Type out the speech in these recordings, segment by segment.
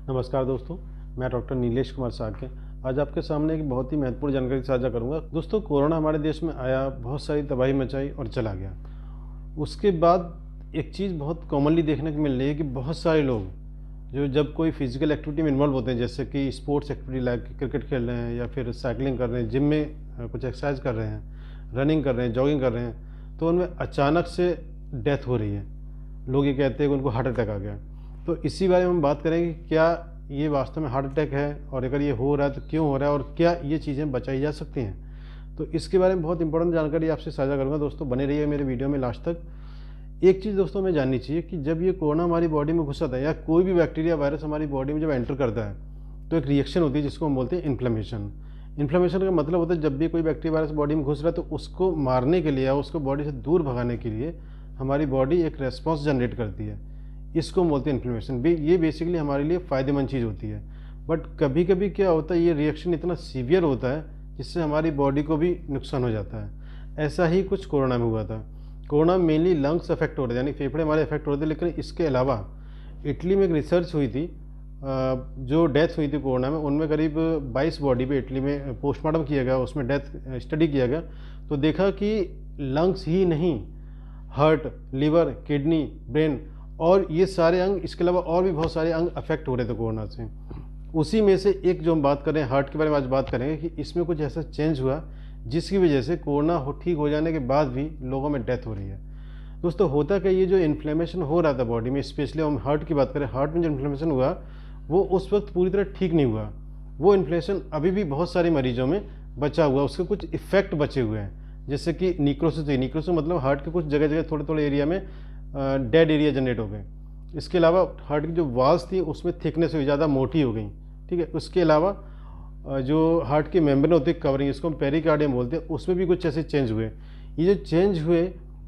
नमस्कार दोस्तों, मैं डॉक्टर नीलेश कुमार साक्य आज आपके सामने एक बहुत ही महत्वपूर्ण जानकारी साझा करूंगा। दोस्तों, कोरोना हमारे देश में आया, बहुत सारी तबाही मचाई और चला गया। उसके बाद एक चीज़ बहुत कॉमनली देखने को मिल रही है कि बहुत सारे लोग जो जब कोई फिजिकल एक्टिविटी में इन्वॉल्व होते हैं, जैसे कि स्पोर्ट्स एक्टिविटी लाइक क्रिकेट खेल रहे हैं या फिर साइकिलिंग कर रहे हैं, जिम में कुछ एक्सरसाइज कर रहे हैं, रनिंग कर रहे हैं, जॉगिंग कर रहे हैं, तो उनमें अचानक से डेथ हो रही है। लोग ये कहते हैं कि उनको हार्ट अटैक आ गया। तो इसी बारे में हम बात करेंगे कि क्या ये वास्तव में हार्ट अटैक है, और अगर ये हो रहा है तो क्यों हो रहा है, और क्या ये चीज़ें बचाई जा सकती हैं। तो इसके बारे में बहुत इंपॉर्टेंट जानकारी आपसे साझा करूंगा। दोस्तों, बने रहिए मेरे वीडियो में लास्ट तक। एक चीज़ दोस्तों हमें जाननी चाहिए कि जब ये कोरोना हमारी बॉडी में घुसा था, या कोई भी बैक्टीरिया वायरस हमारी बॉडी में जब एंटर करता है, तो एक रिएक्शन होती है जिसको हम बोलते हैं इन्फ्लेमेशन। इन्फ्लेमेशन का मतलब होता है जब भी कोई बैक्टीरिया वायरस बॉडी में घुस रहा है, तो उसको मारने के लिए या उसको बॉडी से दूर भगाने के लिए हमारी बॉडी एक रेस्पॉन्स जनरेट करती है। इसको हम बोलते हैं इन्फ्लेमेशन। ये बेसिकली हमारे लिए फ़ायदेमंद चीज़ होती है। बट कभी कभी क्या होता है, ये रिएक्शन इतना सीवियर होता है जिससे हमारी बॉडी को भी नुकसान हो जाता है। ऐसा ही कुछ कोरोना में हुआ था। कोरोना में मेनली लंग्स अफेक्ट हो रहे थे, यानी फेफड़े हमारे अफेक्ट हो रहे थे। लेकिन इसके अलावा इटली में एक रिसर्च हुई थी, जो डेथ हुई थी कोरोना में, उनमें करीब 22 बॉडी पे इटली में पोस्टमार्टम किया गया, उसमें डेथ स्टडी किया गया। तो देखा कि लंग्स ही नहीं, हार्ट, लिवर, किडनी, ब्रेन और ये सारे अंग, इसके अलावा और भी बहुत सारे अंग अफेक्ट हो रहे थे कोरोना से। उसी में से एक जो हम बात कर रहे हैं, हार्ट के बारे में आज बात करेंगे कि इसमें कुछ ऐसा चेंज हुआ जिसकी वजह से कोरोना ठीक हो जाने के बाद भी लोगों में डेथ हो रही है। दोस्तों, होता क्या, ये जो इन्फ्लेमेशन हो रहा था बॉडी में, स्पेशली हम हार्ट की बात करें, हार्ट में जो इन्फ्लेमेशन हुआ वो उस वक्त पूरी तरह ठीक नहीं हुआ। वो इन्फ्लेमेशन अभी भी बहुत सारे मरीजों में बचा हुआ, उसके कुछ इफेक्ट बचे हुए हैं। जैसे कि निक्रोसिस हुई। निक्रोसिस मतलब हार्ट के कुछ जगह जगह थोड़े थोड़े एरिया में डेड एरिया जनरेट हो गए। इसके अलावा हार्ट की जो वॉल्स थी उसमें थिकनेस हुई, ज़्यादा मोटी हो गई। ठीक है। उसके अलावा जो हार्ट की मेम्ब्रेन होती है कवरिंग, इसको हम पेरिकार्डियम बोलते हैं, उसमें भी कुछ ऐसे चेंज हुए। ये जो चेंज हुए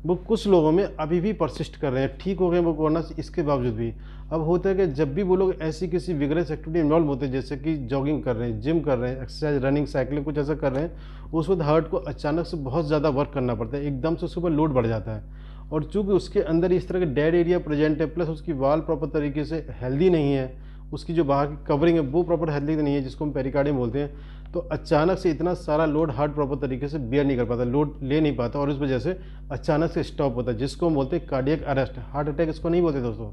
वो कुछ लोगों में अभी भी परसिस्ट कर रहे हैं, ठीक हो गए वो कोरोना से, इसके बावजूद भी। अब होता है कि जब भी वो लोग ऐसी किसी विगरस एक्टिविटी इन्वॉल्व होते हैं, जैसे कि जॉगिंग कर रहे हैं, जिम कर रहे हैं, एक्सरसाइज, रनिंग, साइकिलिंग, कुछ ऐसा कर रहे हैं, उस वक्त हार्ट को अचानक से बहुत ज़्यादा वर्क करना पड़ता है, एकदम से उसके ऊपर लोड बढ़ जाता है। और चूँकि उसके अंदर इस तरह के डेड एरिया प्रेजेंट है, प्लस उसकी वाल प्रॉपर तरीके से हेल्दी नहीं है, उसकी जो बाहर की कवरिंग है वो प्रॉपर हेल्दी नहीं है, जिसको हम पेरिकार्डियम बोलते हैं, तो अचानक से इतना सारा लोड हार्ट प्रॉपर तरीके से बियर नहीं कर पाता, लोड ले नहीं पाता, और इस वजह से अचानक से स्टॉप होता है, जिसको हम बोलते हैं कार्डियक अरेस्ट। हार्ट अटैक इसको नहीं बोलते दोस्तों,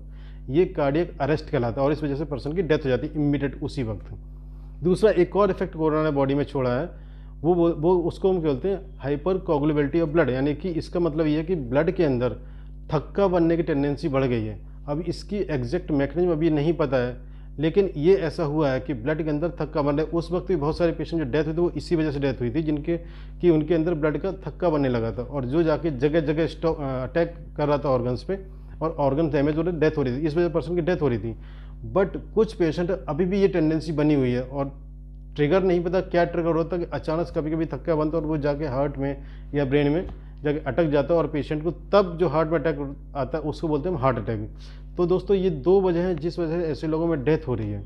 ये कार्डियक अरेस्ट कहलाता है, और इस वजह से पर्सन की डेथ हो जाती है इमीडिएट उसी वक्त। दूसरा एक और इफेक्ट कोरोना ने बॉडी में छोड़ा है, वो उसको हम बोलते हैं हाइपर कोगुलेबिलिटी ऑफ ब्लड, यानी कि इसका मतलब ये है कि ब्लड के अंदर थक्का बनने की टेंडेंसी बढ़ गई है। अब इसकी एग्जैक्ट मैकेनिज्म अभी नहीं पता है, लेकिन ये ऐसा हुआ है कि ब्लड के अंदर थक्का बन रहा है। उस वक्त भी बहुत सारे पेशेंट जो डेथ हुई थी वो इसी वजह से डेथ हुई थी, जिनके कि उनके अंदर ब्लड का थक्का बनने लगा था, और जो जाके जगह जगह स्टॉप अटैक कर रहा था ऑर्गन्स पे, और ऑर्गन डैमेज हो रहे, डेथ हो रही थी, इस वजह से पर्सन की डेथ हो रही थी। बट कुछ पेशेंट अभी भी ये टेंडेंसी बनी हुई है, और ट्रिगर नहीं पता क्या ट्रिगर होता है कि अचानक कभी कभी थक्का बनता है और वो जाके हार्ट में या ब्रेन में जाके अटक जाता है, और पेशेंट को तब जो हार्ट में अटैक आता है उसको बोलते हैं हार्ट अटैक। तो दोस्तों, ये दो वजह हैं जिस वजह से ऐसे लोगों में डेथ हो रही है।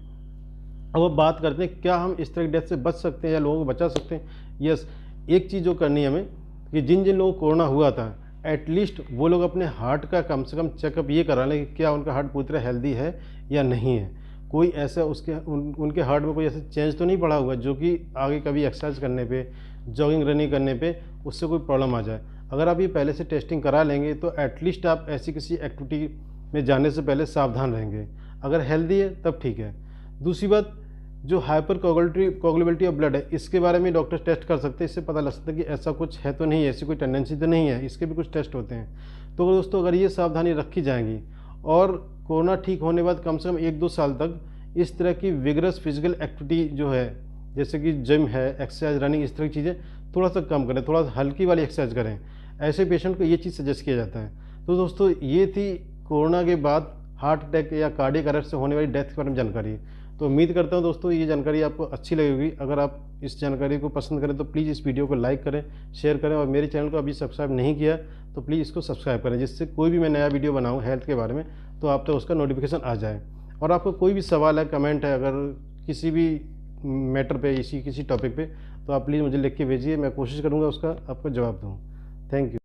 अब बात करते हैं क्या हम इस तरह की डेथ से बच सकते हैं या लोगों को बचा सकते हैं। यस, एक चीज़ जो करनी है हमें कि जिन जिन लोगों को कोरोना हुआ था, एटलीस्ट वो लोग अपने हार्ट का कम से कम चेकअप ये करा लें कि क्या उनका हार्ट पूरी तरह हेल्दी है या नहीं है, कोई ऐसा उनके हार्ट में कोई ऐसा चेंज तो नहीं पड़ा हुआ जो कि आगे कभी एक्सरसाइज करने पे, जॉगिंग, रनिंग करने पे उससे कोई प्रॉब्लम आ जाए। अगर आप ये पहले से टेस्टिंग करा लेंगे तो एटलीस्ट आप ऐसी किसी एक्टिविटी में जाने से पहले सावधान रहेंगे। अगर हेल्दी है तब ठीक है। दूसरी बात, जो हाइपर कोगुलेबिलिटी ऑफ ब्लड है, इसके बारे में डॉक्टर टेस्ट कर सकते हैं, इससे पता लग सकता है कि ऐसा कुछ है तो नहीं है, ऐसी कोई टेंडेंसी तो नहीं है, इसके भी कुछ टेस्ट होते हैं। तो दोस्तों, अगर ये सावधानी रखी जाएंगी और कोरोना ठीक होने के बाद कम से कम 1-2 साल तक इस तरह की विगरस फिजिकल एक्टिविटी जो है, जैसे कि जिम है, एक्सरसाइज, रनिंग, इस तरह की चीज़ें थोड़ा सा कम करें, थोड़ा सा हल्की वाली एक्सरसाइज करें, ऐसे पेशेंट को ये चीज़ सजेस्ट किया जाता है। तो दोस्तों, ये थी कोरोना के बाद हार्ट अटैक या कार्डियक अरेस्ट से होने वाली डेथ के बारे में जानकारी। तो उम्मीद करता हूँ दोस्तों ये जानकारी आपको अच्छी लगेगी। अगर आप इस जानकारी को पसंद करें तो प्लीज़ इस वीडियो को लाइक करें, शेयर करें, और मेरे चैनल को अभी सब्सक्राइब नहीं किया तो प्लीज़ इसको सब्सक्राइब करें, जिससे कोई भी मैं नया वीडियो बनाऊँ हेल्थ के बारे में तो आप तक उसका नोटिफिकेशन आ जाए। और आपको कोई भी सवाल है, कमेंट है, अगर किसी भी मैटर पे, किसी टॉपिक पे, तो आप प्लीज़ मुझे लिख के भेजिए, मैं कोशिश करूँगा उसका आपको जवाब दूँ। Thank you.